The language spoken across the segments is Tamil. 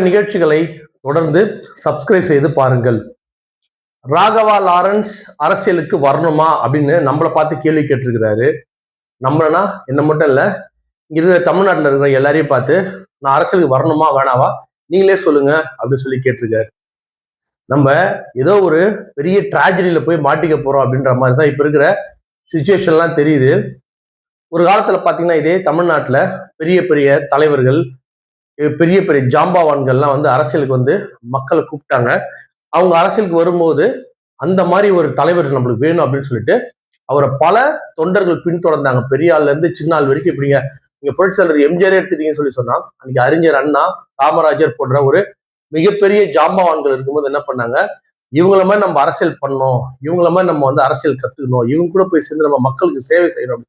நிகழ்ச்சிகளை தொடர்ந்து சப்ஸ்கிரைப் செய்து பாருங்கள். ராகவா லாரன்ஸ் அரசியலுக்கு வரணுமா அப்படின்னு நம்மளை பார்த்து கேள்வி கேட்டிருக்கிறாரு. நம்மளனா என்ன மட்டும் இல்ல, இங்க இருக்கிற தமிழ்நாட்டில் இருக்கிற எல்லாரையும் பார்த்து நான் அரசியலுக்கு வரணுமா வேணாவா நீங்களே சொல்லுங்க அப்படின்னு சொல்லி கேட்டிருக்காரு. நம்ம ஏதோ ஒரு பெரிய டிராஜடியில போய் மாட்டிக்க போறோம் அப்படின்ற மாதிரி தான் இப்ப இருக்கிற சுச்சுவேஷன்லாம் தெரியுது. ஒரு காலத்துல பாத்தீங்கன்னா இதே தமிழ்நாட்டுல பெரிய பெரிய தலைவர்கள், பெரிய பெரிய ஜாம்பவான்கள்லாம் வந்து அரசியலுக்கு வந்து மக்களை கூப்பிட்டாங்க. அவங்க அரசியலுக்கு வரும்போது அந்த மாதிரி ஒரு தலைவர் நம்மளுக்கு வேணும் அப்படின்னு சொல்லிட்டு அவரை பல தொண்டர்கள் பின்தொடர்ந்தாங்க. பெரிய ஆள்ல இருந்து சின்ன ஆள் வரைக்கும். இப்படிங்க நீங்க புரட்சியாளர் எம்ஜிஆர் எடுத்துட்டீங்கன்னு சொல்லி சொன்னா, அன்னைக்கு அறிஞர் அண்ணா, காமராஜர் போன்ற ஒரு மிகப்பெரிய ஜாம்பவான்கள் இருக்கும்போது என்ன பண்ணாங்க, இவங்கள மாதிரி நம்ம அரசியல் பண்ணணும், இவங்கள மாதிரி நம்ம வந்து அரசியல் கத்துக்கணும், இவங்க கூட போய் சேர்ந்து நம்ம மக்களுக்கு சேவை செய்யணும்.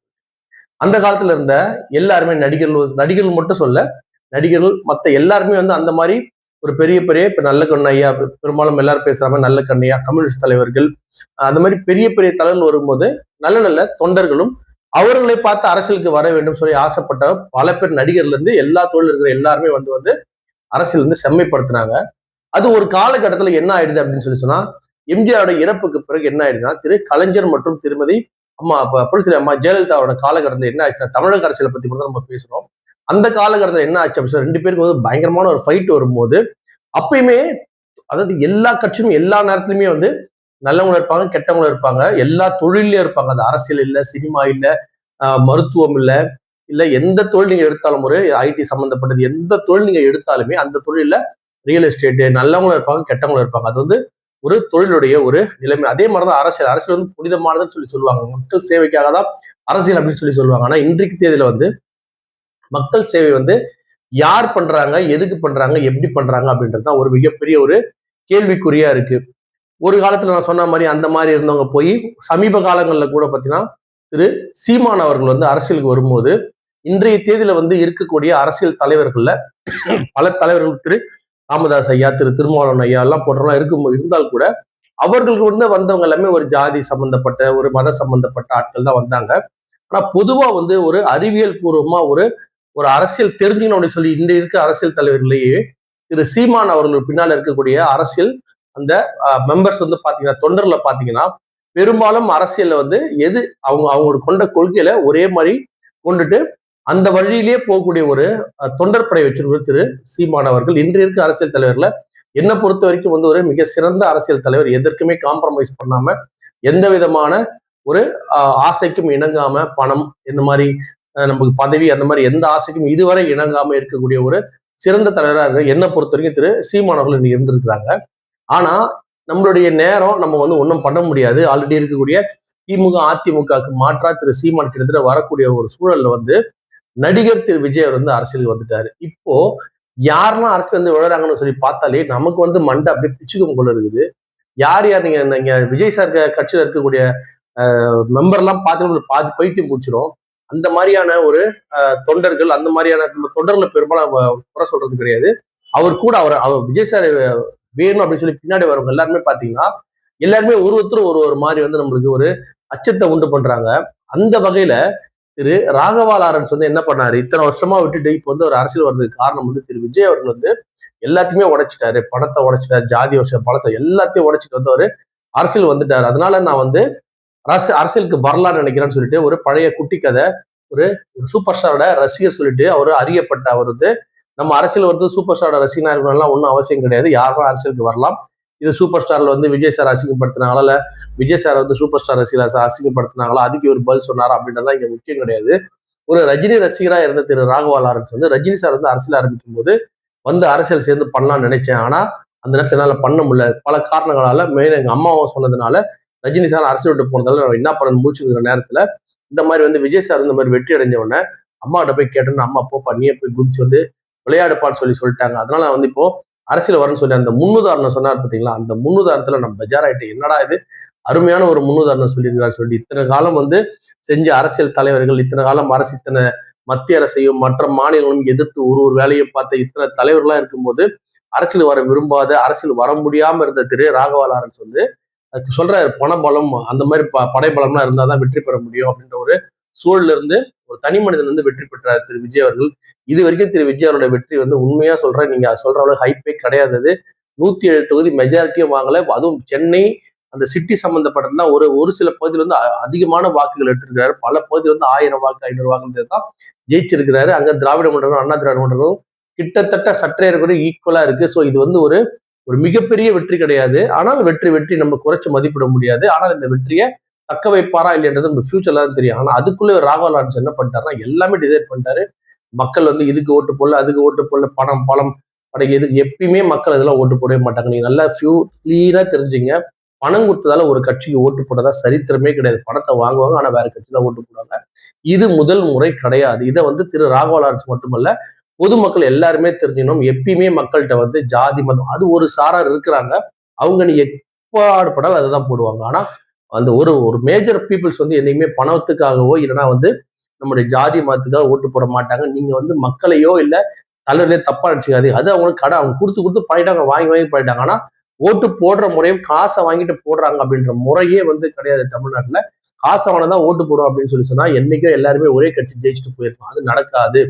அந்த காலத்துல இருந்த எல்லாருமே நடிகர்கள் மட்டும் சொல்ல, நடிகர்கள் மற்ற எல்லாருமே வந்து அந்த மாதிரி ஒரு பெரிய பெரிய இப்ப நல்ல கண்ணையா, பெரும்பாலும் எல்லாரும் பேசுற மாதிரி நல்ல கண்ணையா, கம்யூனிஸ்ட் தலைவர்கள், அந்த மாதிரி பெரிய பெரிய தலைவர்கள் வரும்போது நல்ல நல்ல தொண்டர்களும் அவர்களை பார்த்து அரசியலுக்கு வர வேண்டும் சொல்லி ஆசைப்பட்ட பல பேர், நடிகர்ல இருந்து எல்லா தொழில் இருக்கிற எல்லாருமே வந்து வந்து அரசியல் வந்து செம்மைப்படுத்தினாங்க. அது ஒரு காலகட்டத்துல என்ன ஆயிடுது அப்படின்னு சொல்லி சொன்னா, எம்ஜிஆரோட இறப்புக்கு பிறகு என்ன ஆயிடுதுன்னா, திரு கலைஞர் மற்றும் திருமதி புரட்சி அம்மா ஜெயலலிதாவோட காலகட்டத்தில் என்ன ஆச்சுன்னா, தமிழக அரசியலை பத்தி கூட நம்ம பேசுறோம். அந்த காலகட்டத்தில் என்ன ஆச்சு அப்படின்னு ரெண்டு பேருக்கு வந்து பயங்கரமான ஒரு ஃபைட் வரும்போது, அப்பயுமே அதாவது எல்லா கட்சியும் எல்லா நேரத்திலுமே வந்து நல்லவங்களும் இருப்பாங்க, கெட்டவங்களும் இருப்பாங்க, எல்லா தொழிலையும் இருப்பாங்க. அது அரசியல் இல்ல, சினிமா இல்ல, மருத்துவம் இல்ல, இல்ல எந்த தொழில் நீங்க எடுத்தாலும், ஒரு ஐடி சம்பந்தப்பட்டது எந்த தொழில் நீங்க எடுத்தாலுமே அந்த தொழில ரியல் எஸ்டேட் நல்லவங்களும் இருப்பாங்க, கெட்டவங்களும் இருப்பாங்க. அது வந்து ஒரு தொழிலுடைய ஒரு நிலைமை. அதே மாதிரிதான் அரசியல். அரசியல் வந்து புனிதமானதுன்னு சொல்லி சொல்லுவாங்க. மக்கள் சேவைக்காக தான் அரசியல் அப்படின்னு சொல்லி சொல்லுவாங்க. ஆனா இன்றைக்கு தேதியில வந்து மக்கள் சேவை வந்து யார் பண்றாங்க, எதுக்கு பண்றாங்க, எப்படி பண்றாங்க அப்படின்றது தான் ஒரு மிகப்பெரிய ஒரு கேள்விக்குறியா இருக்கு. ஒரு காலத்துல நான் சொன்ன மாதிரி அந்த மாதிரி இருந்தவங்க போய் சமீப காலங்கள்ல கூட பாத்தீங்கன்னா திரு சீமான் அவர்கள் வந்து அரசியலுக்கு வரும்போது, இன்றைய தேதியில வந்து இருக்கக்கூடிய அரசியல் தலைவர்கள்ல பல தலைவர்கள், திரு ராமதாஸ் ஐயா, திரு திருமாவளவன் ஐயா எல்லாம் போன்றவங்க இருந்தால் கூட அவர்களுக்கு வந்து வந்தவங்க எல்லாமே ஒரு ஜாதி சம்பந்தப்பட்ட, ஒரு மத சம்பந்தப்பட்ட ஆட்கள் தான் வந்தாங்க. ஆனா பொதுவா வந்து ஒரு அறிவியல் பூர்வமா ஒரு ஒரு அரசியல் தெரிஞ்சுக்கணும் அப்படின்னு சொல்லி இந்த இருக்க அரசியல் தலைவர்களையே திரு சீமான் அவர்கள் பின்னால் இருக்கக்கூடிய அரசியல் அந்த மெம்பர்ஸ் வந்து பாத்தீங்கன்னா, தொண்டர்ல பாத்தீங்கன்னா பெரும்பாலும் அரசியல்ல வந்து எது அவங்களோட கொண்ட கொள்கையில ஒரே மாதிரி கொண்டுட்டு அந்த வழியிலேயே போகக்கூடிய ஒரு தொண்டர் படை வச்சிருக்கிற திரு சீமான் அவர்கள் இன்று இருக்க அரசியல் தலைவர்ல என்னை பொறுத்த வரைக்கும் வந்து ஒரு மிக சிறந்த அரசியல் தலைவர். எதற்குமே காம்ப்ரமைஸ் பண்ணாம, எந்த விதமான ஒரு ஆசைக்கும் இணங்காம, பணம் இந்த மாதிரி நமக்கு பதவி அந்த மாதிரி எந்த ஆசைக்கும் இதுவரை இணங்காம இருக்கக்கூடிய ஒரு சிறந்த தலைவராக என்னை பொறுத்த வரைக்கும் திரு சீமான் அவர்கள் இன்னைக்கு இருந்திருக்கிறாங்க. ஆனா நம்மளுடைய நேரம் நம்ம வந்து ஒன்றும் பண்ண முடியாது. ஆல்ரெடி இருக்கக்கூடிய திமுக அதிமுகவுக்கு மாற்றா திரு சீமான் கிட்டத்தட்ட வரக்கூடிய ஒரு சூழல்ல வந்து நடிகர் திரு விஜய் அவர் வந்து அரசியலுக்கு வந்துட்டாரு. இப்போ யாரெல்லாம் அரசியல் வந்து விழுறாங்கன்னு சொல்லி பார்த்தாலே நமக்கு வந்து மண்டை அப்படியே பிச்சுக்கும் போல இருக்குது. யார் யார் நீங்க விஜய் சார் கட்சியில இருக்கக்கூடிய மெம்பர்லாம் பார்த்து பாதி பைத்தியம் பிடிச்சிரும். அந்த மாதிரியான ஒரு தொண்டர்கள், அந்த மாதிரியான தொண்டர்களை பெரும்பாலும் குறை சொல்றது கிடையாது. அவர் கூட அவர் விஜய் சார் வேணும் அப்படின்னு சொல்லி பின்னாடி வரவங்க எல்லாருமே பாத்தீங்கன்னா, எல்லாருமே ஒருத்தர் ஒரு மாதிரி வந்து நம்மளுக்கு ஒரு அச்சத்தை உண்டு பண்றாங்க. அந்த வகையில திரு ராகவா லாரன்ஸ் வந்து என்ன பண்ணாரு, இத்தனை வருஷமா விட்டுட்டு இப்போ வந்து ஒரு அரசியல் வர்றதுக்கு காரணம் வந்து திரு விஜய் அவர்கள் வந்து எல்லாத்தையுமே உடைச்சிட்டாரு. பணத்தை உடைச்சிட்டாரு, ஜாதி வருஷம் பணத்தை எல்லாத்தையும் உடைச்சிட்டு வந்து அவரு அரசியல் வந்துட்டாரு. அதனால நான் வந்து அரசியலுக்கு வரலான்னு நினைக்கிறேன்னு சொல்லிட்டு ஒரு பழைய குட்டி கதை, ஒரு சூப்பர் ஸ்டாரோட ரசிகர் சொல்லிட்டு அவரு அறியப்பட்ட அவர் வந்து நம்ம அரசியல் வந்து சூப்பர் ஸ்டாரோட ரசிகனா இருக்கணும்லாம் ஒன்றும் அவசியம் கிடையாது. யாரும் அரசியலுக்கு வரலாம். இது சூப்பர் ஸ்டார்ல வந்து விஜய் சார் அசிங்கப்படுத்தினாங்களா, இல்ல விஜய் சார் வந்து சூப்பர் ஸ்டார் ரசிகர் அசிங்கப்படுத்தினாங்களா, அதுக்கு ஒரு பதில் சொன்னாரா அப்படின்றதான் இங்க முக்கியம் கிடையாது. ஒரு ரஜினி ரசிகரா இருந்த திரு ராகவா லாரன்ஸ் வந்து ரஜினி சார் வந்து அரசியல் ஆரம்பிக்கும் போது வந்து அரசியல் சேர்ந்து பண்ணலாம்னு நினைச்சேன். ஆனா அந்த நேரத்துல என்னால பண்ண முடியல. பல காரணங்களால, மெயின் எங்க அம்மாவும் சொன்னதுனால, ரஜினி சார் அரசியல் விட்டு போனதால நான் என்ன பண்ண முடிச்சுக்கிற நேரத்துல இந்த மாதிரி வந்து விஜய் சார் இந்த மாதிரி வெற்றி அடைஞ்ச உடனே அம்மாட்ட போய் கேட்டேன்னு, அம்மா போப்பா நீயே போய் குதிச்சு வந்து விளையாடுப்பான்னு சொல்லிட்டாங்க. அதனால நான் வந்து இப்போ அரசியல் வரேன்னு சொல்லி அந்த முன்னுதாரணம் சொன்னார் பார்த்தீங்களா, அந்த முன்னுதாரணத்துல நம்ம பெஜாராயிட்டேன். என்னடா இது அருமையான ஒரு முன்னுதாரணம் சொல்லியிருக்காரு சொல்லி, இத்தனை காலம் வந்து செஞ்ச அரசியல் தலைவர்கள், இத்தனை காலம் அரசு, இத்தனை மத்திய அரசையும் மற்ற மாநிலங்களும் எதிர்த்து ஒரு வேலையும் பார்த்த இத்தனை தலைவர்களா இருக்கும்போது அரசியல் வர விரும்பாத, அரசியல் வர முடியாம இருந்த திரு ராகவா லாரன்ஸ் வந்து சொல்றாரு, பணபலம் அந்த மாதிரி படைபலம்லாம் இருந்தாதான் வெற்றி பெற முடியும் அப்படின்ற ஒரு சூழல்ல இருந்து ஒரு தனி மனிதன் வந்து வெற்றி பெற்றார் திரு விஜய் அவர்கள். இது வரைக்கும் திரு விஜய் அவரோட வெற்றி வந்து உண்மையா சொல்றேன், நீங்க சொல்ற அளவு ஹைப்பே கிடையாது. 107 தொகுதி மெஜாரிட்டியும் வாங்கல. அதுவும் சென்னை அந்த சிட்டி சம்பந்தப்பட்டதுதான் ஒரு சில பகுதியில் வந்து அதிகமான வாக்குகள் எடுத்திருக்கிறாரு. பல பகுதியில் வந்து 1000 வாக்கு 500 வாக்கு தான் ஜெயிச்சிருக்கிறாரு. அங்க திராவிட மன்றமும் அண்ணா திராவிட மன்றமும் கிட்டத்தட்ட சற்றே ஈக்குவலா இருக்கு. ஸோ இது வந்து ஒரு ஒரு மிகப்பெரிய வெற்றி கிடையாது. ஆனால் வெற்றி நம்ம குறைச்சு மதிப்பிட முடியாது. ஆனால் இந்த வெற்றியை தக்க வைப்பாரா இல்லைன்றது நம்ம ஃபியூச்சர்ல தான் தெரியும். ஆனா அதுக்குள்ள ராகவா லாரன்ஸ் என்ன பண்ணிட்டாருன்னா எல்லாமே டிசைட் பண்ணிட்டாரு. மக்கள் வந்து இதுக்கு ஓட்டு போடல, அதுக்கு ஓட்டு போடல, பணம் பலம் படம் எதுக்கு எப்பயுமே மக்கள் இதெல்லாம் ஓட்டு போடவே மாட்டாங்க. நீங்க நல்லா கிளீனா தெரிஞ்சுங்க. பணம் கொடுத்ததால ஒரு கட்சிக்கு ஓட்டு போட்டதா சரித்திரமே கிடையாது. பணத்தை வாங்குவாங்க, ஆனா வேற கட்சி தான் ஓட்டு போடுவாங்க. இது முதல் முறை கிடையாது. இதை வந்து திரு ராகவா லாரன்ஸ் மட்டுமல்ல, பொதுமக்கள் எல்லாருமே தெரிஞ்சுக்கணும். எப்பயுமே மக்கள்கிட்ட வந்து ஜாதி மதம் அது ஒரு சாரார் இருக்கிறாங்க. அவங்க நீ எப்பாடுபடாலும் அதை தான் போடுவாங்க. ஆனா அந்த ஒரு ஒரு மேஜர் பீப்புள்ஸ் வந்து என்னைக்குமே பணத்துக்காகவோ இல்லைன்னா வந்து நம்முடைய ஜாதி மதத்துக்காக ஓட்டு போட மாட்டாங்க. நீங்க வந்து மக்களையோ இல்ல தலைவர்களே தப்பா நினைச்சுக்காது. அது அவங்களுக்கு கடை அவங்க கொடுத்து பழகிட்டாங்க, வாங்கி பழகிட்டாங்க. ஆனா ஓட்டு போடுற முறையும் காசை வாங்கிட்டு போடுறாங்க அப்படின்ற முறையே வந்து கிடையாது தமிழ்நாட்டுல. காசை வாங்கினா ஓட்டு போடும் அப்படின்னு சொன்னா என்னைக்கும் எல்லாருமே ஒரே கட்சி ஜெயிச்சுட்டு போயிருக்கோம். அது நடக்காது.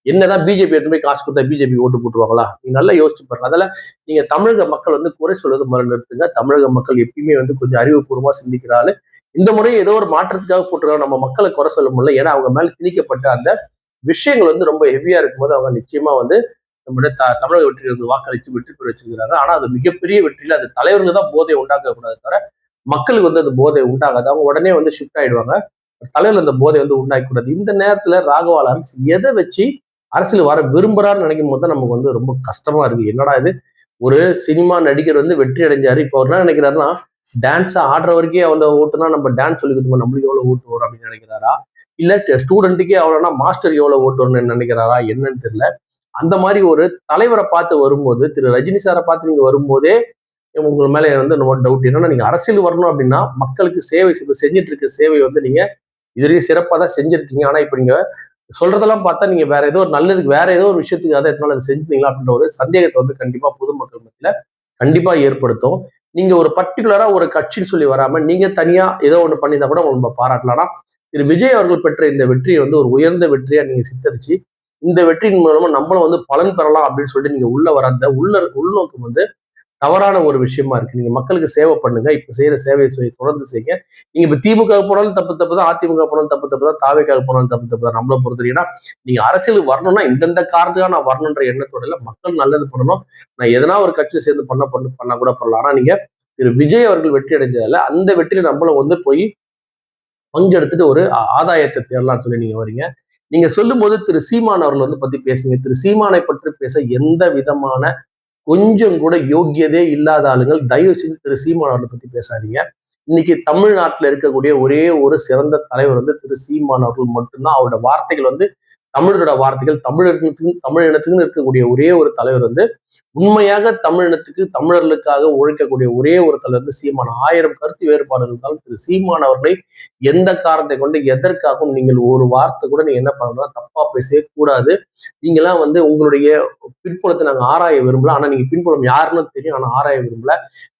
என்னதான் பிஜேபி எடுத்து போய் காசு கொடுத்தா பிஜேபி ஓட்டு போட்டுருவாங்களா? நீங்க நல்லா யோசிச்சு பாருங்க. அதனால நீங்க தமிழக மக்கள் வந்து குறை சொல்வது முதல்ல நிறுத்துங்க. தமிழக மக்கள் எப்பயுமே வந்து கொஞ்சம் அறிவுபூர்வமா சிந்திக்கிறாரு. இந்த முறை ஏதோ ஒரு மாற்றத்துக்காக போட்டுருக்காங்க. நம்ம மக்களை குறை சொல்ல முடியல. ஏன்னா அவங்க மேல திணிக்கப்பட்ட அந்த விஷயங்கள் வந்து ரொம்ப ஹெவியா இருக்கும்போது அவங்க நிச்சயமா வந்து நம்முடைய தமிழக வெற்றியை வந்து வாக்களிச்சு வெற்றி பெற வச்சிருக்கிறாங்க. ஆனா அது மிகப்பெரிய வெற்றியில அது தலைவர்கள் தான் போதையை உண்டாக்க கூடாது தவிர மக்களுக்கு வந்து அந்த போதை உண்டாகாது. அவங்க உடனே வந்து ஷிஃப்ட் ஆயிடுவாங்க. தலைவர் அந்த போதை வந்து உண்டாக்க கூடாது. இந்த நேரத்துல ராகவா லாரன்ஸ் எதை வச்சு அரசியல் வர விரும்புறாருன்னு நினைக்கும் போது தான் நமக்கு வந்து ரொம்ப கஷ்டமா இருக்கு. என்னடா இது, ஒரு சினிமா நடிகர் வந்து வெற்றி அடைஞ்சாரு. இப்போ அவர் என்ன நினைக்கிறாருன்னா, டான்ஸ் ஆடுற வரைக்கும் அவன் ஓட்டுனா நம்ம டான்ஸ் சொல்லி கொடுத்தோம் நம்மளுக்கு எவ்வளவு ஓட்டு வரும் அப்படின்னு நினைக்கிறாரா? இல்ல ஸ்டூடெண்ட்டுக்கே அவ்வளோனா மாஸ்டருக்கு எவ்வளவு ஓட்டு வரும்னு நினைக்கிறாரா? என்னன்னு தெரியல. அந்த மாதிரி ஒரு தலைவரை பார்த்து வரும்போது, திரு ரஜினி சாரை பார்த்து நீங்க வரும்போதே உங்க மேல வந்து நம்ம டவுட். என்னன்னா, நீங்க அரசியல் வரணும் அப்படின்னா மக்களுக்கு சேவை செஞ்சுட்டு இருக்க சேவை வந்து நீங்க இதுவரையும் சிறப்பா தான் செஞ்சிருக்கீங்க. ஆனா இப்ப நீங்க சொல்றதெல்லாம் பார்த்தா நீங்க வேற ஏதோ ஒரு நல்லதுக்கு வேற ஏதோ ஒரு விஷயத்துக்கு அதை எத்தனால அதை செஞ்சுட்டீங்களா அப்படின்ற ஒரு சந்தேகத்தை வந்து கண்டிப்பா பொதுமக்கள் மத்தியில கண்டிப்பா ஏற்படுத்தும். நீங்க ஒரு பர்டிகுலரா ஒரு கட்சின்னு சொல்லி வராம நீங்க தனியா ஏதோ ஒண்ணு பண்ணியிருந்தா கூட உங்களுக்கு நம்ம பாராட்டலாம். திரு விஜய் அவர்கள் பெற்ற இந்த வெற்றியை வந்து ஒரு உயர்ந்த வெற்றியா நீங்க சித்தரிச்சு இந்த வெற்றியின் மூலமா நம்மளும் வந்து பலன் பெறலாம் அப்படின்னு சொல்லிட்டு நீங்க உள்ள வர அந்த உள்நோக்கம் வந்து தவறான ஒரு விஷயமா இருக்கு. நீங்க மக்களுக்கு சேவை பண்ணுங்க. இப்ப செய்யற சேவையை தொடர்ந்து செய்யுங்க. நீங்க இப்ப திமுக போனாலும் தப்பு தான், அதிமுக போனாலும் தப்பு தான், தாவேக்காக போனாலும் தப்பு தான். நம்மள பொறுத்தவரைக்கும் நீங்க அரசியலுக்கு வரணும்னா இந்தந்த காரணத்துக்காக நான் வரணுன்ற எண்ணத்தோட இல்ல, மக்கள் நல்லது பண்ணணும். நான் எதனா ஒரு கட்சியை சேர்ந்து பண்ணா கூட பண்ணலாம். ஆனா நீங்க திரு விஜய் அவர்கள் வெற்றி அடைஞ்சதால அந்த வெற்றியில நம்மளும் வந்து போய் பங்கெடுத்துட்டு ஒரு ஆதாயத்தை தேடலாம்னு சொல்லி நீங்க வரீங்க. நீங்க சொல்லும் போது திரு சீமான் அவர்கள் வந்து பத்தி பேசுங்க. திரு சீமானை பற்றி பேச எந்த விதமான கொஞ்சம் கூட யோக்கியதே இல்லாத ஆளுங்கள் தயவு செஞ்சு திரு சீமான் அவர்களை பத்தி பேசாதீங்க. இன்னைக்கு தமிழ்நாட்டில் இருக்கக்கூடிய ஒரே ஒரு சிறந்த தலைவர் வந்து திரு சீமான் அவர்கள் மட்டும்தான். அவரோட வார்த்தைகள் வந்து தமிழரோட வார்த்தைகள். தமிழ் இனத்துக்குன்னு இருக்கக்கூடிய ஒரே ஒரு தலைவர் வந்து உண்மையாக தமிழினத்துக்கு தமிழர்களுக்காக உழைக்கக்கூடிய ஒரே ஒரு தலைவர் வந்து சீமான். 1000 கருத்து வேறுபாடு இருந்தாலும் திரு சீமான் அவர்களை எந்த காரணத்தை கொண்டு எதற்காகவும் நீங்கள் ஒரு வார்த்தை கூட நீங்க என்ன பண்ணணும், தப்பா பேசவே கூடாது. நீங்கெல்லாம் வந்து உங்களுடைய பின்புலத்தை நாங்க ஆராய விரும்பல. ஆனா நீங்க பின்புலம் யாருன்னு தெரியும், ஆனா ஆராய விரும்பல.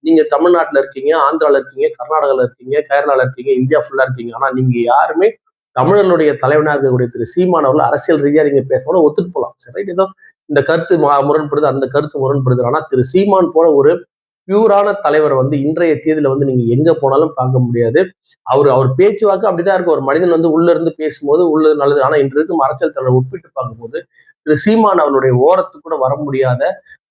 நீங்க தமிழ்நாட்டுல இருக்கீங்க, ஆந்திரால இருக்கீங்க, கர்நாடகால இருக்கீங்க, கேரளால இருக்கீங்க, இந்தியா ஃபுல்லா இருக்கீங்க. ஆனா நீங்க யாருமே தமிழர்களுடைய தலைவனாக இருக்கக்கூடிய திரு சீமான் அவர்கள் அரசியல் ரீதியா நீங்க பேசணும் ஒத்துட்டு போலாம். சரி, ஏதோ இந்த கருத்து முரண்படுது, அந்த கருத்து முரண்படுது. ஆனா திரு சீமான் போல ஒரு பியூரான தலைவரை வந்து இன்றைய தேதியில வந்து நீங்க எங்க போனாலும் பார்க்க முடியாது. அவர் பேச்சுவாக்கு அப்படிதான் இருக்கும். ஒரு மனிதன் வந்து உள்ள இருந்து பேசும்போது உள்ள நல்லது. ஆனா இன்று இருக்கும் அரசியல் தலைவர் ஒப்பிட்டு பார்க்கும்போது திரு சீமான் அவர்களுடைய ஓரத்துக்கு கூட வர முடியாத,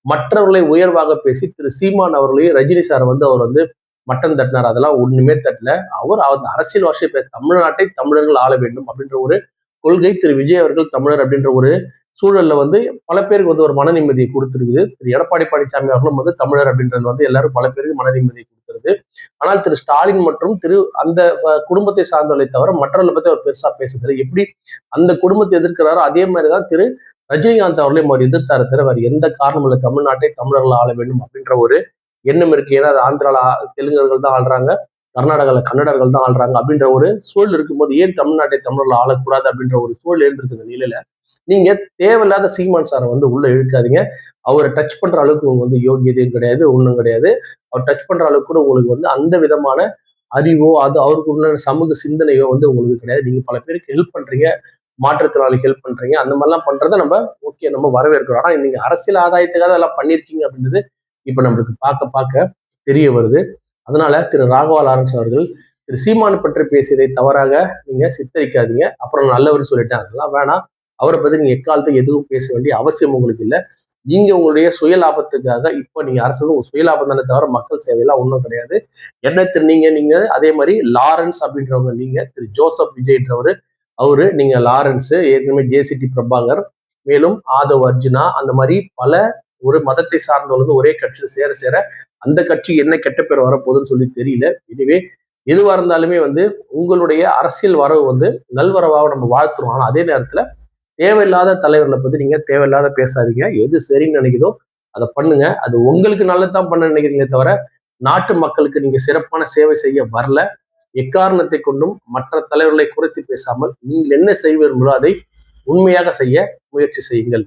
மற்றவர்களை உயர்வாக பேசி திரு சீமான் அவர்களையும் ரஜினி சார் வந்து அவர் வந்து மட்டன் தட்டினார். அதெல்லாம் ஒண்ணுமே தட்டல. அவர் அரசியல் வார்த்தை தமிழ்நாட்டை தமிழர்கள் ஆள வேண்டும் அப்படின்ற ஒரு கொள்கை. திரு விஜய் அவர்கள் தமிழர் அப்படின்ற ஒரு சூழல்ல வந்து பல பேருக்கு வந்து ஒரு மன நிம்மதியை கொடுத்திருக்குது. திரு எடப்பாடி பழனிசாமி அவர்களும் வந்து தமிழர் அப்படின்றது வந்து எல்லாரும் பல பேருக்கு மன நிம்மதியை கொடுத்துருது. ஆனால் திரு ஸ்டாலின் மற்றும் அந்த குடும்பத்தை சார்ந்தவர்களை தவிர மற்றவர்களை பத்தி அவர் பெருசா பேசுறது எப்படி அந்த குடும்பத்தை எதிர்க்கிறாரோ அதே மாதிரிதான் திரு ரஜினிகாந்த் அவர்களையும் அவர் எதிர்த்தாரு தவிர வேறு எந்த காரணம் இல்லை. தமிழ்நாட்டை தமிழர்கள் ஆள வேண்டும் அப்படின்ற ஒரு எண்ணம் இருக்கு. ஏன்னா அது ஆந்திரால தெலுங்கர்கள் தான் ஆள்றாங்க, கர்நாடகால கன்னடர்கள் தான் ஆள்றாங்க அப்படின்ற ஒரு சூழல் இருக்கும்போது ஏன் தமிழ்நாட்டை தமிழர்கள் ஆளக்கூடாது அப்படின்ற ஒரு சூழல் இருந்திருக்குது நிலையில நீங்க தேவையில்லாத சீமான் சாரை வந்து உள்ள இழுக்காதீங்க. அவரை டச் பண்ற அளவுக்கு உங்களுக்கு வந்து யோகியதையும் கிடையாது, ஒண்ணும் கிடையாது. அவர் டச் பண்ற அளவுக்கு கூட உங்களுக்கு வந்து அந்த விதமான அறிவோ அது அவருக்கு உள்ள சமூக சிந்தனையோ வந்து உங்களுக்கு கிடையாது. நீங்க பல பேருக்கு ஹெல்ப் பண்றீங்க. மாற்றுத்திறனாளிக்கு ஹெல்ப் பண்றீங்க, அந்த மாதிரிலாம் பண்றதை நம்ம ஓகே நம்ம வரவேற்கிறோம். ஆனா நீங்க அரசியல் ஆதாயத்துக்காக அதெல்லாம் பண்ணியிருக்கீங்க அப்படின்றது இப்ப நம்மளுக்கு பார்க்க பார்க்க தெரிய வருது. அதனால திரு ராகவா லாரன்ஸ் அவர்கள் திரு சீமான் பற்றி பேசியதை தவறாக நீங்க சித்தரிக்காதீங்க. அப்புறம் நல்லவர் சொல்லிட்டேன், அதெல்லாம் வேணாம். அவரை பத்தி நீங்க எக்காலத்துக்கு எதுவும் பேச வேண்டிய அவசியம் உங்களுக்கு இல்லை. நீங்க உங்களுடைய சுய லாபத்துக்காக இப்ப நீங்க அரசு உங்க சுய லாபம் தானே தவிர மக்கள் சேவையெல்லாம் ஒன்றும் கிடையாது. என்ன நீங்க அதே மாதிரி லாரன்ஸ் அப்படின்றவங்க, நீங்க திரு ஜோசப் விஜய்ன்றவரு, நீங்க லாரன்ஸ், ஏற்கனவே ஜேசிடி பிரபாகர், மேலும் ஆதவ் அர்ஜுனா, அந்த மாதிரி பல ஒரு மதத்தை சார்ந்தவங்க ஒரே கட்சியில் சேர சேர அந்த கட்சி என்ன கெட்ட பேர் வரப்போகுதுன்னு சொல்லி தெரியல. இதுவே எதுவா இருந்தாலுமே உங்களுடைய அரசியல் வரவு நல்வரவாக நம்ம வாழ்த்துறோம். ஆனா அதே நேரத்துல தேவையில்லாத தலைவர்களை பத்தி நீங்க தேவையில்லாத பேசாதீங்க. எது சரின்னு நினைக்குதோ அதை பண்ணுங்க. அது உங்களுக்கு நல்லதான் பண்ண நினைக்கிறீங்களே தவிர நாட்டு மக்களுக்கு நீங்க சிறப்பான சேவை செய்ய வரல. எக்காரணத்தை கொண்டும் மற்ற தலைவர்களை குறைத்து பேசாமல் நீங்கள் என்ன செய்வீர்களோ அதை உண்மையாக செய்ய முயற்சி செய்யுங்கள்.